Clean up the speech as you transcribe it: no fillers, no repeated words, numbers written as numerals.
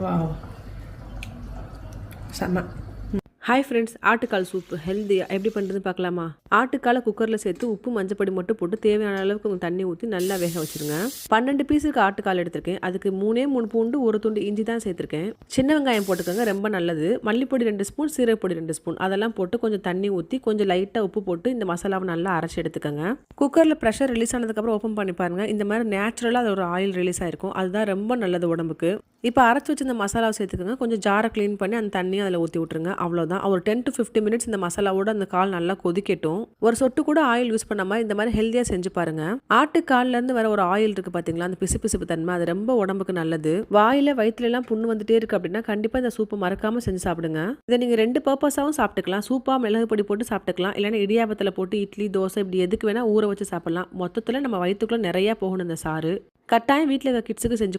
Wow செம்ம. Hi friends, ஆட்டுக்கால் soup ஹெல்த்தியாக எப்படி பண்ணுறதுன்னு பார்க்கலாமா? ஆட்டுக்காலை குக்கரில் சேர்த்து உப்பு மஞ்சப்பொடி மட்டும் போட்டு தேவையான அளவுக்கு கொஞ்சம் தண்ணி ஊற்றி நல்லா வேக வச்சுருங்க. 12 பீஸுக்கு ஆட்டுக்கால் எடுத்திருக்கேன். அதுக்கு 3 பூண்டு 1 துண்டு இஞ்சி தான் சேர்த்துருக்கேன். சின்ன வெங்காயம் போட்டுக்கோங்க, ரொம்ப நல்லது. மல்லிப்பொடி 2 ஸ்பூன், சீரகப்பொடி 2 ஸ்பூன் அதெல்லாம் போட்டு கொஞ்சம் தண்ணி ஊற்றி கொஞ்சம் லைட்டாக உப்பு போட்டு இந்த மசாலாவை நல்லா அரைச்சி எடுத்துக்கோங்க. குக்கரில் ப்ரெஷர் ரிலீஸ் ஆனதுக்கப்புறம் ஓப்பன் பண்ணி பாருங்கள். இந்த மாதிரி நேச்சுரலாக அது ஒரு ஆயில் ரிலீஸ் ஆகிருக்கும். அதுதான் ரொம்ப நல்லது உடம்புக்கு. இப்போ அரைச்சி வச்சு இந்த மசாலாவை சேர்த்துக்கோங்க. கொஞ்சம் ஜாரை க்ளீன் பண்ணி அந்த தண்ணியை அதில் ஊற்றி விட்ருங்க. அவ்வளோதான். ஒரு 10 to 15 மினிட்ஸ் இந்த மசாலாவோட அந்த கால் நல்லா கொதிக்கட்டும். ஒரு சொட்டு கூட ஆயில் யூஸ் பண்ணாமல் இந்த மாதிரி ஹெல்த்தியாக செஞ்சு பாருங்க. ஆட்டுக்கால்லேருந்து வர ஒரு ஆயில் இருக்குது பார்த்தீங்களா, அந்த பிசு தன்மை அது ரொம்ப உடம்புக்கு நல்லது. வாயில் வயிற்றுலாம் புண்ணு வந்துட்டே இருக்குது அப்படின்னா கண்டிப்பாக இந்த சூப்பை மறக்காமல் செஞ்சு சாப்பிடுங்க. இதை நீங்கள் 2 பர்பஸாகவும் சாப்பிட்டுக்கலாம். சூப்பாக மிளகு பொடி போட்டு சாப்பிட்டுக்கலாம், இல்லைன்னா இடியாப்பத்தில் போட்டு இட்லி தோசை இப்படி எதுக்கு வேணால் ஊற வச்சு சாப்பிடலாம். மொத்தத்தில் நம்ம வயிற்றுக்குள்ளே நிறையா போகணும் இந்த சாறு. கட்டாயம் வீட்டில் இருக்க கிட்ஸுக்கு செஞ்சு